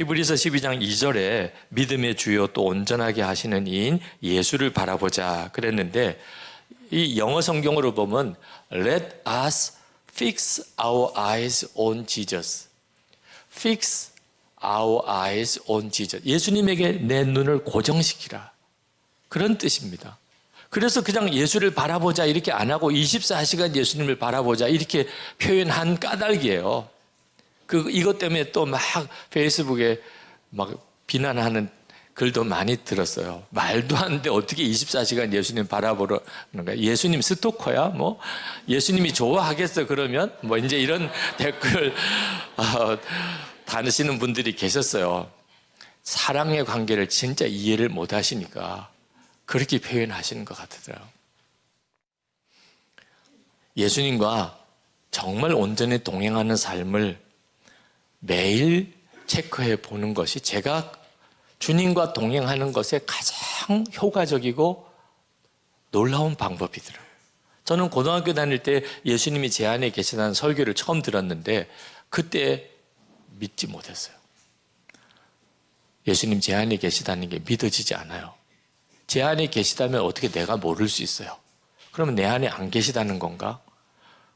히브리서 12장 2절에 믿음의 주요 또 온전하게 하시는 이인 예수를 바라보자 그랬는데, 이 영어 성경으로 보면 Let us fix our eyes on Jesus. Fix our eyes on Jesus. 예수님에게 내 눈을 고정시키라. 그런 뜻입니다. 그래서 그냥 예수를 바라보자 이렇게 안 하고 24시간 예수님을 바라보자 이렇게 표현한 까닭이에요. 이것 때문에 또 막 페이스북에 막 비난하는 글도 많이 들었어요. 말도 안 돼. 어떻게 24시간 예수님 바라보러 그런가? 예수님 스토커야? 뭐 예수님이 좋아하겠어 그러면? 뭐 이제 이런 댓글 다니시는 분들이 계셨어요. 사랑의 관계를 진짜 이해를 못 하시니까 그렇게 표현하시는 것 같더라고요. 예수님과 정말 온전히 동행하는 삶을 매일 체크해 보는 것이 제가 주님과 동행하는 것에 가장 효과적이고 놀라운 방법이더라고요. 저는 고등학교 다닐 때 예수님이 제 안에 계시다는 설교를 처음 들었는데 그때 믿지 못했어요. 예수님 제 안에 계시다는 게 믿어지지 않아요. 제 안에 계시다면 어떻게 내가 모를 수 있어요? 그러면 내 안에 안 계시다는 건가?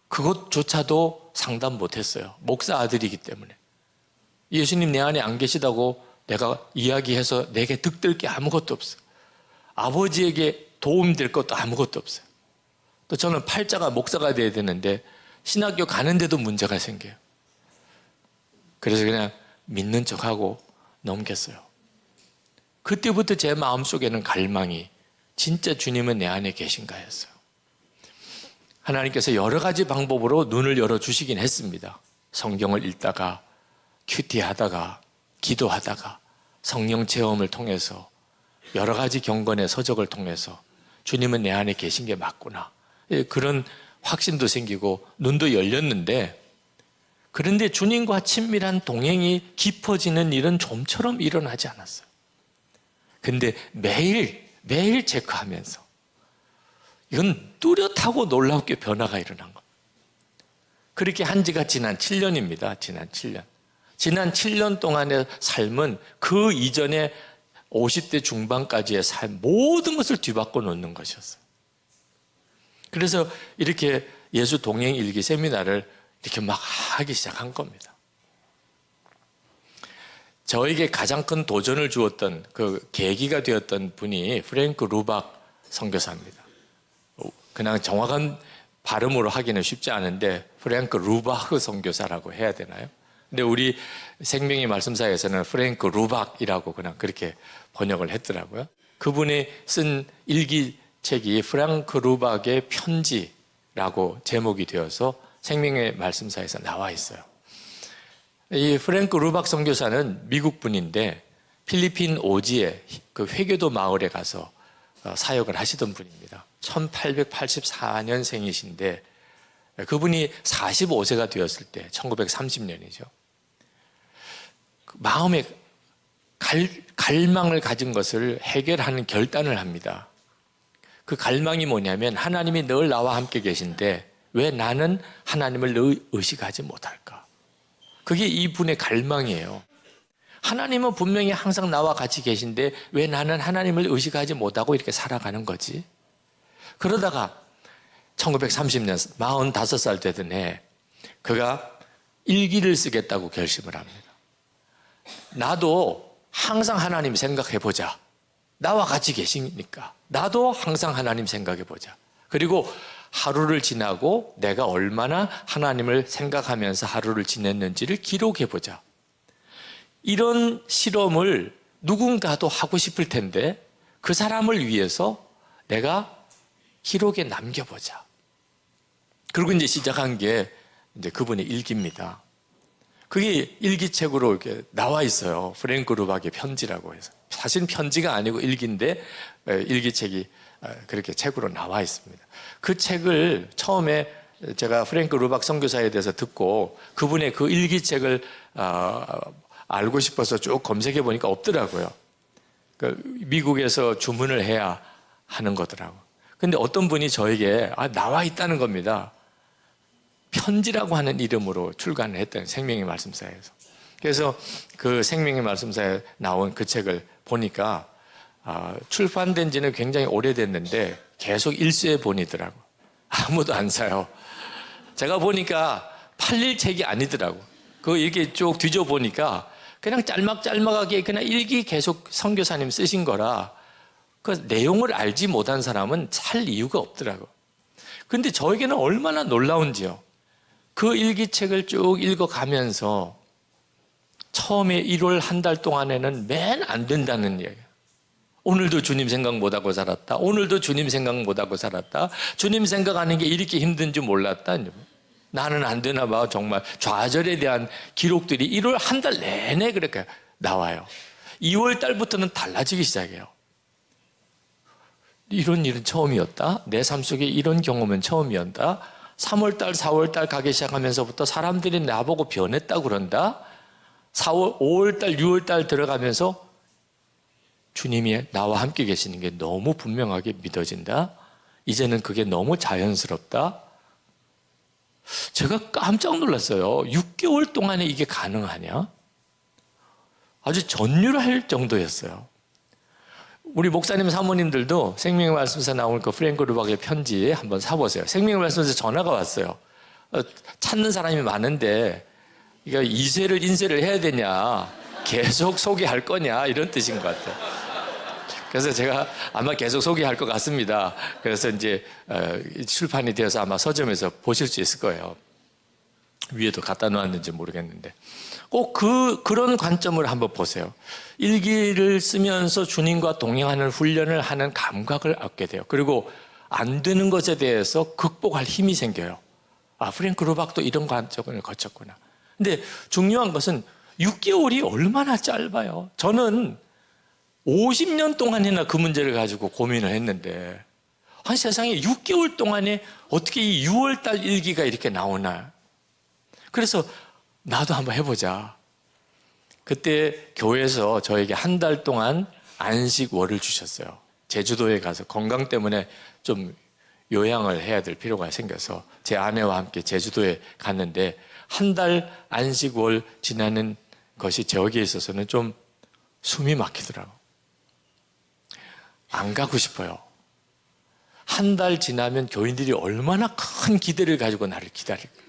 그것조차도 상담 못했어요. 목사 아들이기 때문에. 예수님 내 안에 안 계시다고 내가 이야기해서 내게 득될 게 아무것도 없어요. 아버지에게 도움될 것도 아무것도 없어요. 또 저는 팔자가 목사가 돼야 되는데 신학교 가는데도 문제가 생겨요. 그래서 그냥 믿는 척하고 넘겼어요. 그때부터 제 마음속에는 갈망이 진짜 주님은 내 안에 계신가였어요. 하나님께서 여러 가지 방법으로 눈을 열어주시긴 했습니다. 성경을 읽다가 큐티하다가 기도하다가 성령 체험을 통해서 여러 가지 경건의 서적을 통해서 주님은 내 안에 계신 게 맞구나. 그런 확신도 생기고 눈도 열렸는데, 그런데 주님과 친밀한 동행이 깊어지는 일은 좀처럼 일어나지 않았어요. 근데 매일 체크하면서 이건 뚜렷하고 놀랍게 변화가 일어난 것. 그렇게 한 지가 지난 7년입니다. 지난 7년 동안의 삶은 그 이전에 50대 중반까지의 삶 모든 것을 뒤바꿔 놓는 것이었어요. 그래서 이렇게 예수 동행 일기 세미나를 이렇게 막 하기 시작한 겁니다. 저에게 가장 큰 도전을 주었던 그 계기가 되었던 분이 프랭크 루박 선교사입니다. 그냥 정확한 발음으로 하기는 쉽지 않은데 프랭크 루바흐 선교사라고 해야 되나요? 근데 우리 생명의 말씀사에서는 프랭크 루박이라고 그냥 그렇게 번역을 했더라고요. 그분이 쓴 일기책이 프랭크 루박의 편지라고 제목이 되어서 생명의 말씀사에서 나와 있어요. 이 프랭크 루박 선교사는 미국 분인데 필리핀 오지에 그 회교도 마을에 가서 사역을 하시던 분입니다. 1884년생이신데 그분이 45세가 되었을 때 1930년이죠. 마음에 갈망을 가진 것을 해결하는 결단을 합니다. 그 갈망이 뭐냐면 하나님이 늘 나와 함께 계신데 왜 나는 하나님을 의식하지 못할까? 그게 이분의 갈망이에요. 하나님은 분명히 항상 나와 같이 계신데 왜 나는 하나님을 의식하지 못하고 이렇게 살아가는 거지? 그러다가 1930년 45살 되던 해 그가 일기를 쓰겠다고 결심을 합니다. 나도 항상 하나님 생각해보자. 나와 같이 계시니까 나도 항상 하나님 생각해보자. 그리고 하루를 지나고 내가 얼마나 하나님을 생각하면서 하루를 지냈는지를 기록해보자. 이런 실험을 누군가도 하고 싶을 텐데 그 사람을 위해서 내가 기록에 남겨보자. 그리고 이제 시작한 게 이제 그분의 일기입니다. 그게 일기책으로 이렇게 나와 있어요. 프랭크 루박의 편지라고 해서. 사실 편지가 아니고 일기인데 일기책이 그렇게 책으로 나와 있습니다. 그 책을 처음에 제가 프랭크 루박 선교사에 대해서 듣고 그분의 그 일기책을 알고 싶어서 쭉 검색해 보니까 없더라고요. 미국에서 주문을 해야 하는 거더라고요. 근데 어떤 분이 저에게 나와 있다는 겁니다. 편지라고 하는 이름으로 출간을 했다는 생명의 말씀사에서. 그래서 그 생명의 말씀사에 나온 그 책을 보니까 출판된 지는 굉장히 오래됐는데 계속 일쇄본이더라고. 아무도 안 사요. 제가 보니까 팔릴 책이 아니더라고. 그거 이렇게 쭉 뒤져보니까 그냥 짤막짤막하게 그냥 일기 계속 선교사님 쓰신 거라 그 내용을 알지 못한 사람은 살 이유가 없더라고. 근데 저에게는 얼마나 놀라운지요. 그 일기책을 쭉 읽어가면서 처음에 1월 한 달 동안에는 맨 안 된다는 얘기예요. 오늘도 주님 생각 못하고 살았다. 오늘도 주님 생각 못하고 살았다. 주님 생각하는 게 이렇게 힘든 줄 몰랐다. 나는 안 되나 봐. 정말 좌절에 대한 기록들이 1월 한 달 내내 그렇게 나와요. 2월 달부터는 달라지기 시작해요. 이런 일은 처음이었다. 내 삶 속에 이런 경험은 처음이었다. 3월 달, 4월 달 가기 시작하면서부터 사람들이 나보고 변했다고 그런다. 5월 달, 6월 달 들어가면서 주님이 나와 함께 계시는 게 너무 분명하게 믿어진다. 이제는 그게 너무 자연스럽다. 제가 깜짝 놀랐어요. 6개월 동안에 이게 가능하냐? 아주 전율할 정도였어요. 우리 목사님 사모님들도 생명의 말씀에서 나온 그 프랭크 루박의 편지 한번 사보세요. 생명의 말씀에서 전화가 왔어요. 찾는 사람이 많은데 이거 2세를 인쇄를 해야 되냐, 계속 소개할 거냐, 이런 뜻인 것 같아요. 그래서 제가 아마 계속 소개할 것 같습니다. 그래서 이제 출판이 되어서 아마 서점에서 보실 수 있을 거예요. 위에도 갖다 놓았는지 모르겠는데 꼭 그런 관점을 한번 보세요. 일기를 쓰면서 주님과 동행하는 훈련을 하는 감각을 얻게 돼요. 그리고 안 되는 것에 대해서 극복할 힘이 생겨요. 프랭크 루박도 이런 관점을 거쳤구나. 근데 중요한 것은 6개월이 얼마나 짧아요. 저는 50년 동안이나 그 문제를 가지고 고민을 했는데 한 세상에 6개월 동안에 어떻게 이 6월달 일기가 이렇게 나오나. 그래서 나도 한번 해보자. 그때 교회에서 저에게 한 달 동안 안식월을 주셨어요. 제주도에 가서 건강 때문에 좀 요양을 해야 될 필요가 생겨서 제 아내와 함께 제주도에 갔는데 한 달 안식월 지나는 것이 저에게 있어서는 좀 숨이 막히더라고요. 안 가고 싶어요. 한 달 지나면 교인들이 얼마나 큰 기대를 가지고 나를 기다릴까.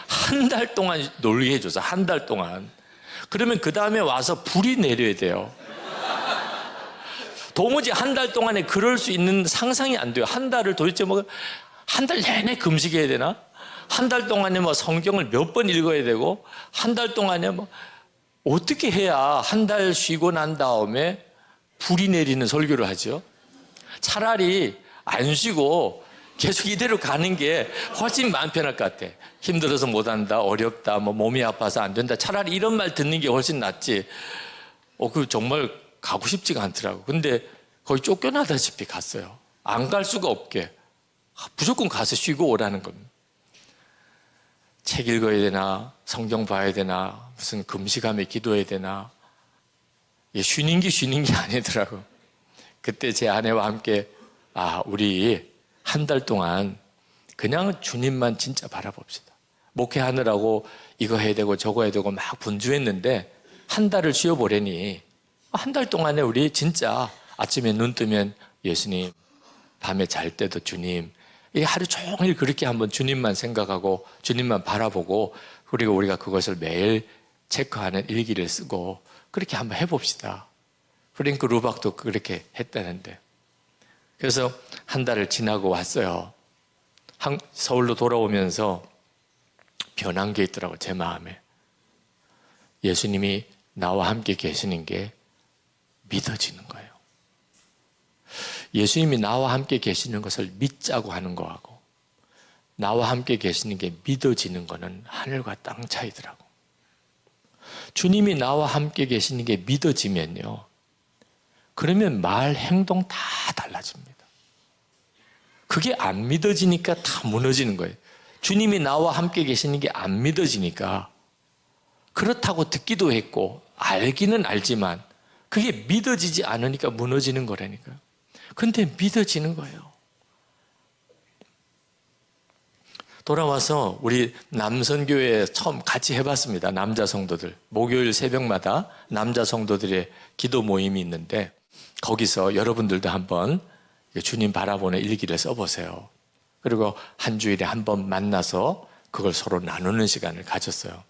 한 달 동안 놀게 해줘서 한 달 동안. 그러면 그 다음에 와서 불이 내려야 돼요. 도무지 한 달 동안에 그럴 수 있는 상상이 안 돼요. 한 달을 도대체 한 달 내내 금식해야 되나? 한 달 동안에 성경을 몇 번 읽어야 되고, 한 달 동안에 어떻게 해야 한 달 쉬고 난 다음에 불이 내리는 설교를 하죠? 차라리 안 쉬고 계속 이대로 가는 게 훨씬 마음 편할 것 같아. 힘들어서 못한다, 어렵다, 몸이 아파서 안 된다. 차라리 이런 말 듣는 게 훨씬 낫지. 그 정말 가고 싶지가 않더라고. 근데 거의 쫓겨나다시피 갔어요. 안 갈 수가 없게. 무조건 가서 쉬고 오라는 겁니다. 책 읽어야 되나, 성경 봐야 되나, 무슨 금식하며 기도해야 되나. 쉬는 게 아니더라고. 그때 제 아내와 함께 우리 한 달 동안 그냥 주님만 진짜 바라봅시다. 목회하느라고 이거 해야 되고 저거 해야 되고 막 분주했는데 한 달을 쉬어보려니 한 달 동안에 우리 진짜 아침에 눈 뜨면 예수님, 밤에 잘 때도 주님, 이 하루 종일 그렇게 한번 주님만 생각하고 주님만 바라보고 그리고 우리가 그것을 매일 체크하는 일기를 쓰고 그렇게 한번 해봅시다. 프랭크 루박도 그렇게 했다는데. 그래서 한 달을 지나고 왔어요. 서울로 돌아오면서 변한 게 있더라고요, 제 마음에. 예수님이 나와 함께 계시는 게 믿어지는 거예요. 예수님이 나와 함께 계시는 것을 믿자고 하는 거하고 나와 함께 계시는 게 믿어지는 거는 하늘과 땅 차이더라고. 주님이 나와 함께 계시는 게 믿어지면요, 그러면 말, 행동 다 달라집니다. 그게 안 믿어지니까 다 무너지는 거예요. 주님이 나와 함께 계시는 게 안 믿어지니까 그렇다고 듣기도 했고 알기는 알지만 그게 믿어지지 않으니까 무너지는 거라니까요. 근데 믿어지는 거예요. 돌아와서 우리 남선교회 처음 같이 해봤습니다. 남자 성도들. 목요일 새벽마다 남자 성도들의 기도 모임이 있는데 거기서 여러분들도 한번 주님 바라보는 일기를 써보세요. 그리고 한 주일에 한 번 만나서 그걸 서로 나누는 시간을 가졌어요.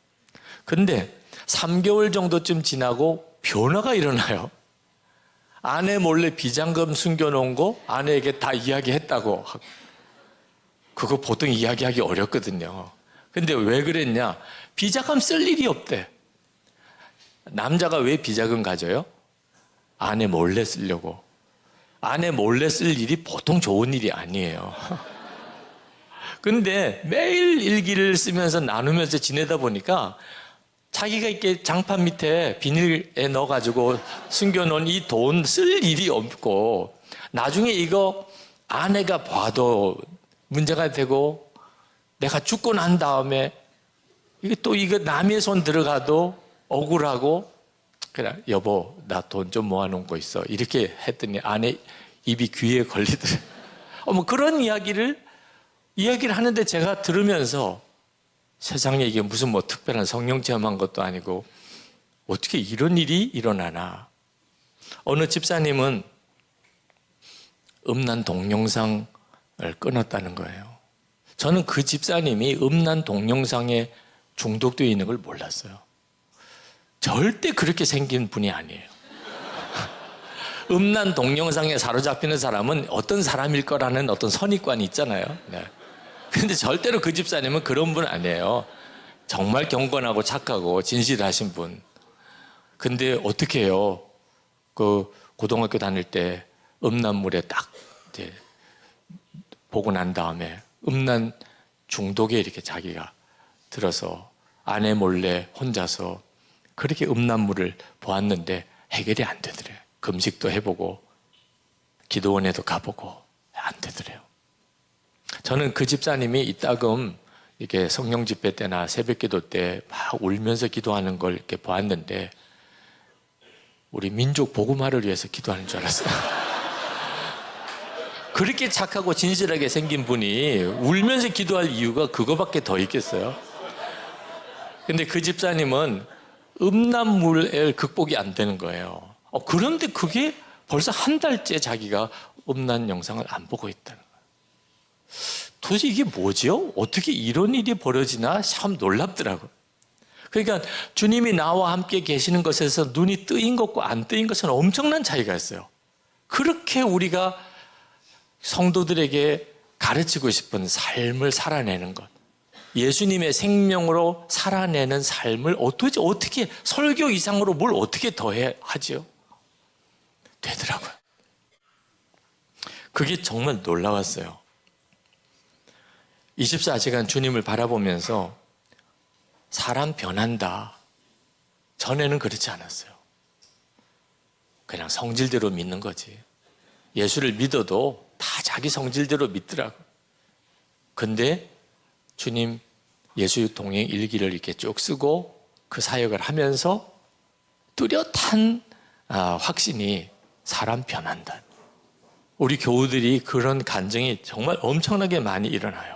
근데 3개월 정도쯤 지나고 변화가 일어나요. 아내 몰래 비장금 숨겨놓은 거 아내에게 다 이야기했다고. 그거 보통 이야기하기 어렵거든요. 근데 왜 그랬냐? 비자금 쓸 일이 없대. 남자가 왜 비자금 가져요? 아내 몰래 쓰려고. 아내 몰래 쓸 일이 보통 좋은 일이 아니에요. 근데 매일 일기를 쓰면서 나누면서 지내다 보니까 자기가 이렇게 장판 밑에 비닐에 넣어가지고 숨겨놓은 이 돈 쓸 일이 없고 나중에 이거 아내가 봐도 문제가 되고 내가 죽고 난 다음에 이게 또 이거 남의 손 들어가도 억울하고 그래 여보 나 돈 좀 모아놓은 거 있어 이렇게 했더니 아내 입이 귀에 걸리더래. 뭐 그런 이야기를 하는데 제가 들으면서 세상에 이게 무슨 뭐 특별한 성령 체험한 것도 아니고 어떻게 이런 일이 일어나나. 어느 집사님은 음란 동영상을 끊었다는 거예요. 저는 그 집사님이 음란 동영상에 중독되어 있는 걸 몰랐어요. 절대 그렇게 생긴 분이 아니에요. 음란 동영상에 사로잡히는 사람은 어떤 사람일 거라는 어떤 선입관이 있잖아요. 네. 근데 절대로 그 집사님은 그런 분 아니에요. 정말 경건하고 착하고 진실하신 분. 근데 어떻게 해요? 그 고등학교 다닐 때 음란물에 딱 이제 보고 난 다음에 음란 중독에 이렇게 자기가 들어서 아내 몰래 혼자서 그렇게 음란물을 보았는데 해결이 안 되더래요. 금식도 해보고 기도원에도 가보고 안 되더래요. 저는 그 집사님이 이따금 이렇게 성령 집회 때나 새벽 기도 때 막 울면서 기도하는 걸 이렇게 보았는데 우리 민족 복음화를 위해서 기도하는 줄 알았어요. 그렇게 착하고 진실하게 생긴 분이 울면서 기도할 이유가 그거밖에 더 있겠어요? 근데 그 집사님은 음란물에 극복이 안 되는 거예요. 그런데 그게 벌써 한 달째 자기가 음란 영상을 안 보고 있다는 거예요. 도대체 이게 뭐죠? 어떻게 이런 일이 벌어지나 참 놀랍더라고요. 그러니까 주님이 나와 함께 계시는 것에서 눈이 뜨인 것과 안 뜨인 것은 엄청난 차이가 있어요. 그렇게 우리가 성도들에게 가르치고 싶은 삶을 살아내는 것, 예수님의 생명으로 살아내는 삶을 어떻게 설교 이상으로 뭘 어떻게 더해 하지요? 되더라고요. 그게 정말 놀라웠어요. 24시간 주님을 바라보면서 사람 변한다. 전에는 그렇지 않았어요. 그냥 성질대로 믿는 거지. 예수를 믿어도 다 자기 성질대로 믿더라고. 근데 주님 예수 동행 일기를 이렇게 쭉 쓰고 그 사역을 하면서 뚜렷한 확신이 사람 변한다. 우리 교우들이 그런 간증이 정말 엄청나게 많이 일어나요.